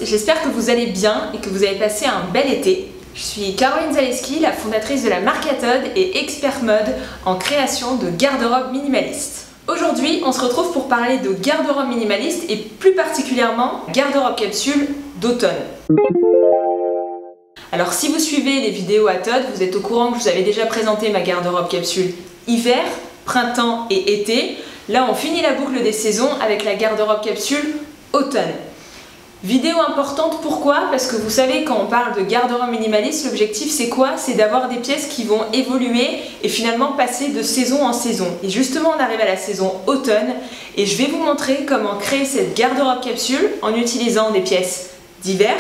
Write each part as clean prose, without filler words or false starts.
j'espère que vous allez bien et que vous avez passé un bel été. Je suis Caroline Zaleski, la fondatrice de la marque Atod et expert mode en création de garde-robe minimaliste. Aujourd'hui, on se retrouve pour parler de garde-robe minimaliste et plus particulièrement garde-robe capsule d'automne. Alors si vous suivez les vidéos Atod, vous êtes au courant que je vous avais déjà présenté ma garde-robe capsule hiver, printemps et été. Là, on finit la boucle des saisons avec la garde-robe capsule automne. Vidéo importante, pourquoi? Parce que vous savez, quand on parle de garde-robe minimaliste, l'objectif c'est quoi? C'est d'avoir des pièces qui vont évoluer et finalement passer de saison en saison. Et justement, on arrive à la saison automne et je vais vous montrer comment créer cette garde-robe capsule en utilisant des pièces d'hiver,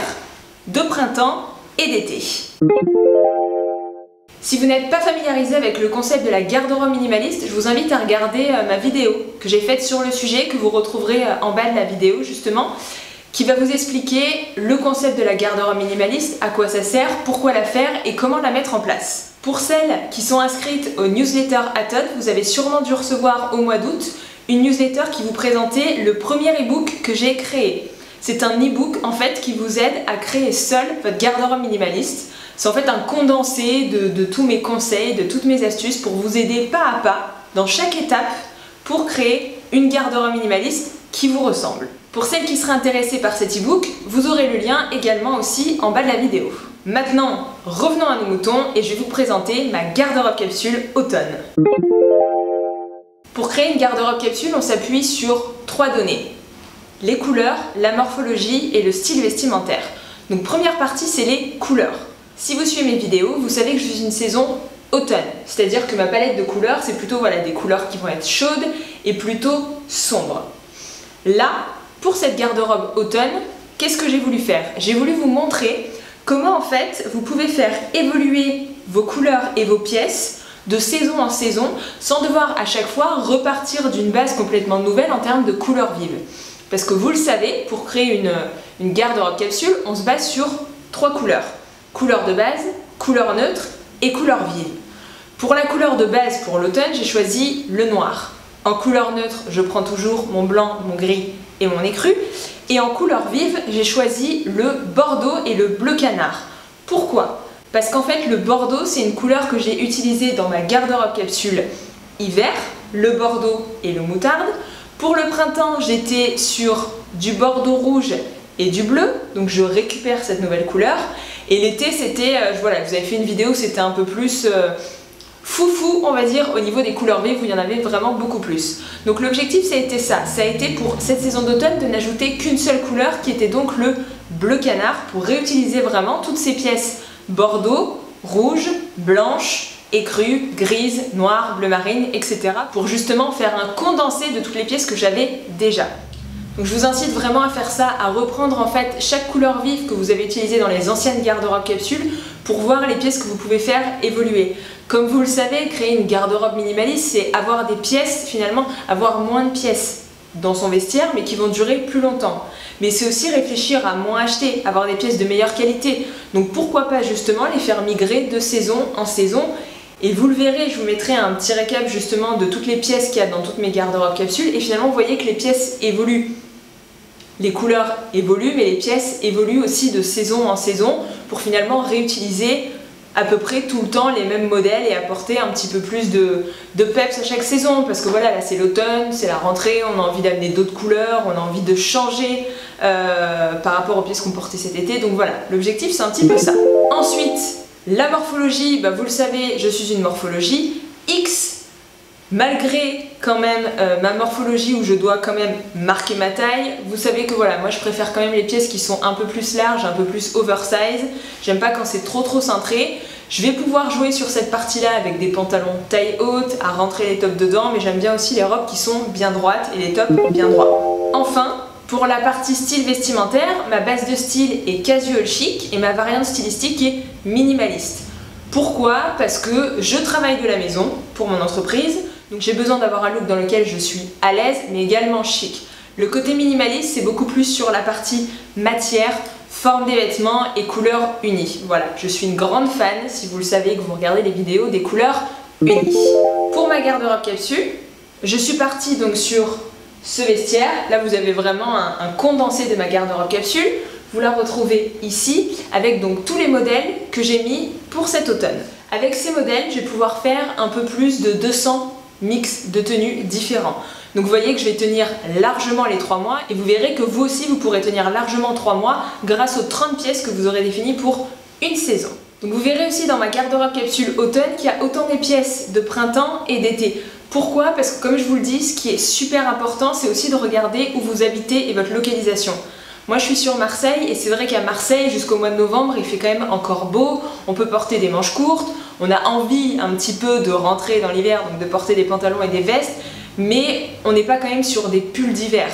de printemps et d'été. Si vous n'êtes pas familiarisé avec le concept de la garde-robe minimaliste, je vous invite à regarder ma vidéo que j'ai faite sur le sujet, que vous retrouverez en bas de la vidéo justement, qui va vous expliquer le concept de la garde-robe minimaliste, à quoi ça sert, pourquoi la faire et comment la mettre en place. Pour celles qui sont inscrites au newsletter Atod, vous avez sûrement dû recevoir au mois d'août une newsletter qui vous présentait le premier e-book que j'ai créé. C'est un e-book en fait qui vous aide à créer seul votre garde-robe minimaliste. C'est en fait un condensé de tous mes conseils, de toutes mes astuces pour vous aider pas à pas dans chaque étape pour créer une garde-robe minimaliste qui vous ressemble. Pour celles qui seraient intéressées par cet e-book, vous aurez le lien également aussi en bas de la vidéo. Maintenant, revenons à nos moutons et je vais vous présenter ma garde-robe capsule automne. Pour créer une garde-robe capsule, on s'appuie sur 3 données. Les couleurs, la morphologie et le style vestimentaire. Donc première partie, c'est les couleurs. Si vous suivez mes vidéos, vous savez que je suis une saison automne, c'est-à-dire que ma palette de couleurs, c'est plutôt des couleurs qui vont être chaudes et plutôt sombres. Là, pour cette garde-robe automne, qu'est-ce que j'ai voulu faire? J'ai voulu vous montrer comment en fait vous pouvez faire évoluer vos couleurs et vos pièces de saison en saison sans devoir à chaque fois repartir d'une base complètement nouvelle en termes de couleurs vives. Parce que vous le savez, pour créer une garde-robe capsule, on se base sur 3 couleurs. Couleur de base, couleur neutre et couleur vive. Pour la couleur de base pour l'automne, j'ai choisi le noir. En couleur neutre, je prends toujours mon blanc, mon gris et mon écru. Et en couleur vive, j'ai choisi le bordeaux et le bleu canard. Pourquoi? Parce qu'en fait, le bordeaux, c'est une couleur que j'ai utilisée dans ma garde-robe capsule hiver, le bordeaux et le moutarde. Pour le printemps, j'étais sur du bordeaux rouge et du bleu, donc je récupère cette nouvelle couleur. Et l'été, c'était, voilà, vous avez fait une vidéo, c'était un peu plus foufou, on va dire, au niveau des couleurs vives, où il y en avait vraiment beaucoup plus. Donc l'objectif, ça a été ça. Ça a été pour cette saison d'automne de n'ajouter qu'une seule couleur, qui était donc le bleu canard, pour réutiliser vraiment toutes ces pièces bordeaux, rouge, blanche, écru, grise, noire, bleu marine, etc. pour justement faire un condensé de toutes les pièces que j'avais déjà. Donc je vous incite vraiment à faire ça, à reprendre en fait chaque couleur vive que vous avez utilisée dans les anciennes garde-robes capsules pour voir les pièces que vous pouvez faire évoluer. Comme vous le savez, créer une garde-robe minimaliste, c'est avoir des pièces, finalement, avoir moins de pièces dans son vestiaire, mais qui vont durer plus longtemps. Mais c'est aussi réfléchir à moins acheter, avoir des pièces de meilleure qualité. Donc pourquoi pas justement les faire migrer de saison en saison. Et vous le verrez, je vous mettrai un petit récap justement de toutes les pièces qu'il y a dans toutes mes garde-robes capsules. Et finalement, vous voyez que les pièces évoluent. Les couleurs évoluent, mais les pièces évoluent aussi de saison en saison pour finalement réutiliser à peu près tout le temps les mêmes modèles et apporter un petit peu plus de peps à chaque saison. Parce que voilà, là c'est l'automne, c'est la rentrée, on a envie d'amener d'autres couleurs, on a envie de changer par rapport aux pièces qu'on portait cet été. Donc voilà, l'objectif c'est un petit peu ça. Ensuite, la morphologie, vous le savez, je suis une morphologie X. Malgré quand même ma morphologie où je dois quand même marquer ma taille, vous savez que voilà, moi je préfère quand même les pièces qui sont un peu plus larges, un peu plus oversize. J'aime pas quand c'est trop cintré. Je vais pouvoir jouer sur cette partie-là avec des pantalons taille haute, à rentrer les tops dedans, mais j'aime bien aussi les robes qui sont bien droites et les tops bien droits. Enfin, pour la partie style vestimentaire, ma base de style est casual chic et ma variante stylistique est minimaliste. Pourquoi? Parce que je travaille de la maison pour mon entreprise. Donc j'ai besoin d'avoir un look dans lequel je suis à l'aise, mais également chic. Le côté minimaliste, c'est beaucoup plus sur la partie matière, forme des vêtements et couleurs unies. Voilà, je suis une grande fan, si vous le savez, que vous regardez les vidéos, des couleurs unies. Pour ma garde-robe capsule, je suis partie donc sur ce vestiaire. Là, vous avez vraiment un condensé de ma garde-robe capsule. vous la retrouvez ici avec donc tous les modèles que j'ai mis pour cet automne. Avec ces modèles, je vais pouvoir faire un peu plus de 200 mix de tenues différents. Donc vous voyez que je vais tenir largement les 3 mois et vous verrez que vous aussi vous pourrez tenir largement 3 mois grâce aux 30 pièces que vous aurez définies pour une saison. Donc vous verrez aussi dans ma garde-robe capsule automne qu'il y a autant des pièces de printemps et d'été. Pourquoi? Parce que comme je vous le dis, ce qui est super important, c'est aussi de regarder où vous habitez et votre localisation. Moi je suis sur Marseille et c'est vrai qu'à Marseille jusqu'au mois de novembre il fait quand même encore beau, on peut porter des manches courtes, on a envie un petit peu de rentrer dans l'hiver, donc de porter des pantalons et des vestes, mais on n'est pas quand même sur des pulls d'hiver.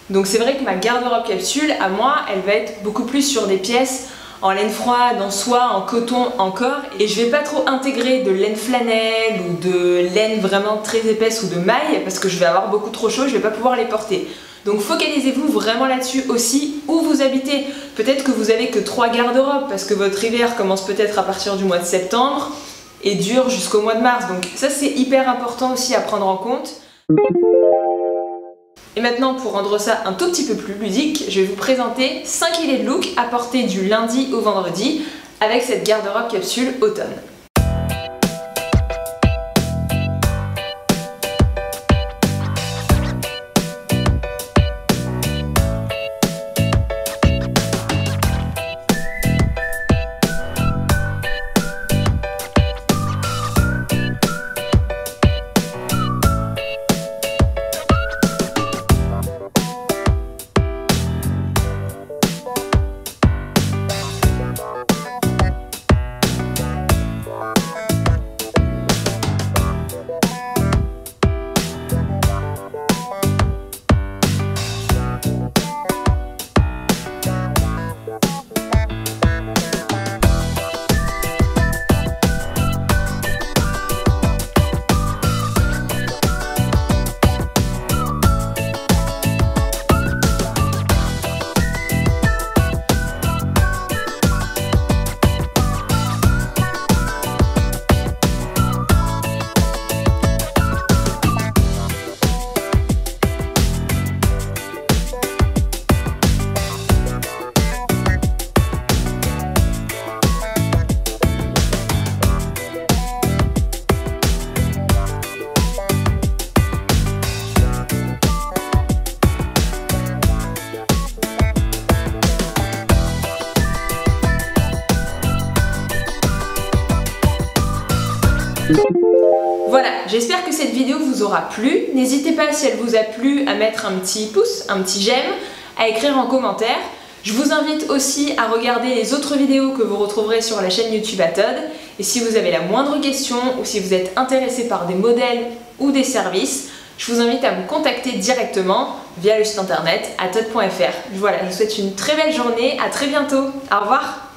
Donc c'est vrai que ma garde-robe capsule, à moi, elle va être beaucoup plus sur des pièces en laine froide, en soie, en coton encore, et je vais pas trop intégrer de laine flanelle ou de laine vraiment très épaisse ou de maille parce que je vais avoir beaucoup trop chaud, je vais pas pouvoir les porter. Donc focalisez-vous vraiment là-dessus aussi où vous habitez. Peut-être que vous avez que 3 garde-robes parce que votre hiver commence peut-être à partir du mois de septembre et dure jusqu'au mois de mars. Donc ça c'est hyper important aussi à prendre en compte. Et maintenant pour rendre ça un tout petit peu plus ludique, je vais vous présenter 5 idées de look à porter du lundi au vendredi avec cette garde-robe capsule automne. Voilà, j'espère que cette vidéo vous aura plu. N'hésitez pas, si elle vous a plu, à mettre un petit pouce, un petit j'aime, à écrire en commentaire. Je vous invite aussi à regarder les autres vidéos que vous retrouverez sur la chaîne YouTube Atod. Et si vous avez la moindre question ou si vous êtes intéressé par des modèles ou des services, je vous invite à me contacter directement via le site internet atod.fr. Voilà, je vous souhaite une très belle journée, à très bientôt, au revoir.